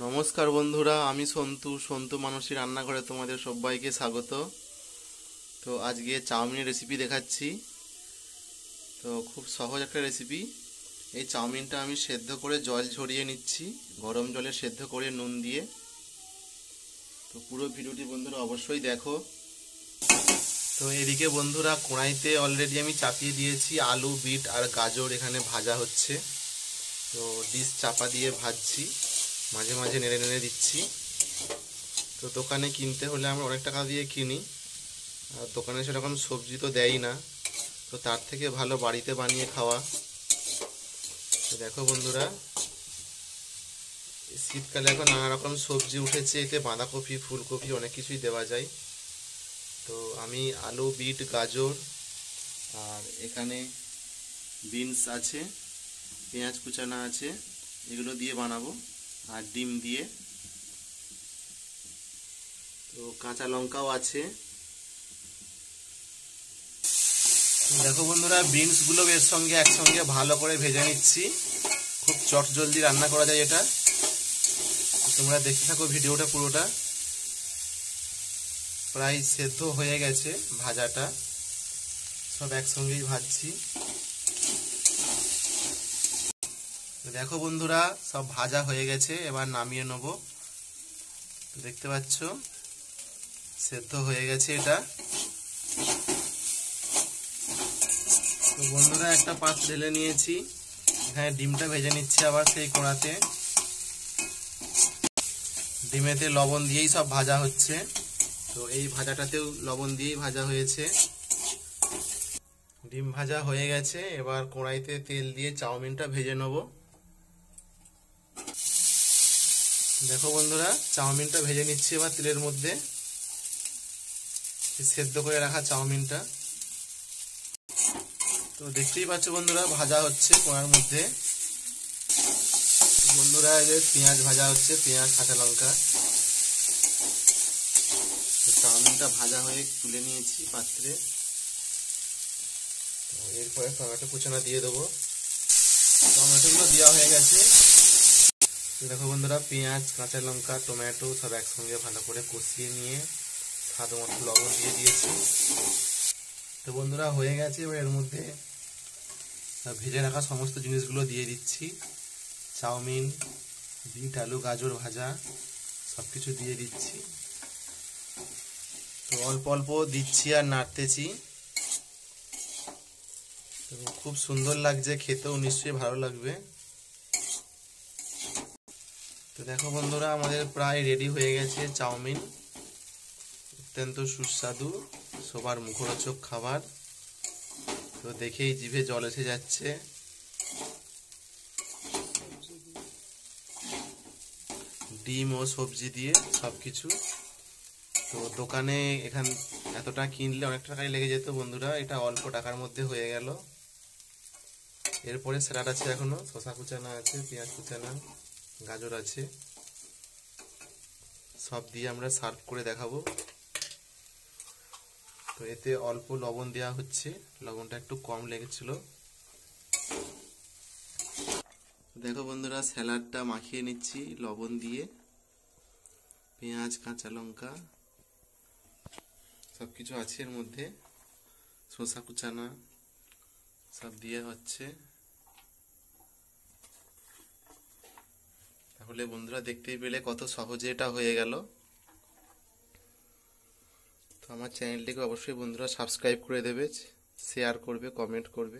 নমস্কার বন্ধুরা, আমি সন্তু মানসী রান্নাঘরে তোমাদের সবাইকে স্বাগত। তো আজকে চাউমিনের রেসিপি দেখাচ্ছি। তো খুব সহজ একটা রেসিপি। এই চাউমিনটা আমি সেদ্ধ করে জল ঝরিয়ে নিচ্ছি, গরম জলে সেদ্ধ করে নুন দিয়ে। তো পুরো ভিডিওটি বন্ধুরা অবশ্যই দেখো। তো এদিকে বন্ধুরা কড়াইতে অলরেডি আমি চাপিয়ে দিয়েছি আলু, বিট আর গাজর, এখানে ভাজা হচ্ছে। তো ডিশ চাপা দিয়ে ভাজছি, মাঝে মাঝে নেড়ে নেড়ে দিচ্ছি। তো দোকানে কিনতে হলে আমরা অনেক টাকা দিয়ে কিনি, আর দোকানে সেরকম সবজি তো দেয়ই না। তো তার থেকে ভালো বাড়িতে বানিয়ে খাওয়া। তো দেখো বন্ধুরা, শীতকালে এখন নানা রকম সবজি উঠেছে, এতে বাঁধাকপি, ফুলকপি অনেক কিছুই দেওয়া যায়। তো আমি আলু, বিট, গাজর আর এখানে বিনস আছে, পেঁয়াজ কুচানো আছে, এগুলো দিয়ে বানাবো। আর ডিম দিয়ে, তো কাঁচা লঙ্কাও আছে। দেখো বন্ধুরা, বিনসগুলো এর সঙ্গে একসঙ্গে ভালো করে ভেজে নিচ্ছি। খুব চটজলদি রান্না করা যায় এটা। তোমরা দেখতে থাকো ভিডিওটা পুরোটা। প্রায় সেদ্ধ হয়ে গেছে ভাজাটা, সব একসঙ্গেই ভাজছি। দেখো বন্ধুরা, সব ভাজা হয়ে গেছে, এবার নামিয়ে নেব। দেখতে পাচ্ছ সেদ্ধ হয়ে গেছে এটা। তো বন্ধুরা, একটা পাত্র ঢেলে নিয়েছি, এখানে ডিমটা ভেজে নিচ্ছি আবার সেই কড়াতে। ডিমেতে লবণ দিয়েই সব ভাজা হচ্ছে। তো এই ভাজাটাতেও লবণ দিয়েই ভাজা হয়েছে। ডিম ভাজা হয়ে গেছে, এবার কড়াইতে তেল দিয়ে চাউমিনটা ভেজে নেব। দেখো বন্ধুরা, চাউমিনটা ভেজে নিচ্ছি এবার তেলের মধ্যে, সেদ্ধ করে রাখা চাউমিনটা। তো দেখতেই পাচ্ছ বন্ধুরা, ভাজা হচ্ছে কড়ার মধ্যে। বন্ধুরা, এই যে পেঁয়াজ ভাজা হচ্ছে, পেঁয়াজ, কাঁচা লঙ্কা। চাউমিনটা ভাজা হয়ে তুলে নিয়েছি পাত্রে। এরপরে টমেটো কুচানো দিয়ে দেবো। টমেটোগুলো দেওয়া হয়ে গেছে। দেখো বন্ধুরা, পেঁয়াজ, কাঁচা লঙ্কা, টমেটো সব একসঙ্গে ভালো করে কষিয়ে নিয়ে স্বাদ মতো লবণ দিয়ে দিয়েছি। তো বন্ধুরা হয়ে গেছে, এবার এর মধ্যে ভেজে রাখা সমস্ত জিনিসগুলো দিয়ে দিচ্ছি। চাউমিন, বিট, আলু, গাজর ভাজা সব কিছু দিয়ে দিচ্ছি। তো অল্প অল্প দিচ্ছি আর নাড়তেছি। তো খুব সুন্দর লাগছে, খেতেও নিশ্চয়ই ভালো লাগবে। তো দেখো বন্ধুরা, আমাদের প্রায় রেডি হয়ে গেছে চাউমিন। অত্যন্ত সুস্বাদু, সবার মুখরোচক খাবার। তো দেখেই জিভে জল এসে যাচ্ছে। ডিম ও সবজি দিয়ে সবকিছু। তো দোকানে এখান এতটা কিনলে অনেক টাকাই লেগে যেত বন্ধুরা, এটা অল্প টাকার মধ্যে হয়ে গেল। এরপরে স্যালাড আছে, এখনো শসা কুচানো আছে, পেঁয়াজ কুচানো, গাজর আছে, সব দিয়ে আমরা সার্ভ করে দেখাবো। তো এতে অল্প লবণ দেওয়া হচ্ছে, লবণটা একটু কম লেগেছিল। দেখো বন্ধুরা, স্যালাডটা মাখিয়ে নিচ্ছি লবণ দিয়ে। পেঁয়াজ, কাঁচা লঙ্কা সব কিছু আছে এর মধ্যে, শসা কুচানো সব দিয়ে হচ্ছে। তাহলে বন্ধুরা দেখতেই পেলে কত সহজে এটা হয়ে গেল। তো আমার চ্যানেলটিকে অবশ্যই বন্ধুরা সাবস্ক্রাইব করে দেবে, শেয়ার করবে, কমেন্ট করবে।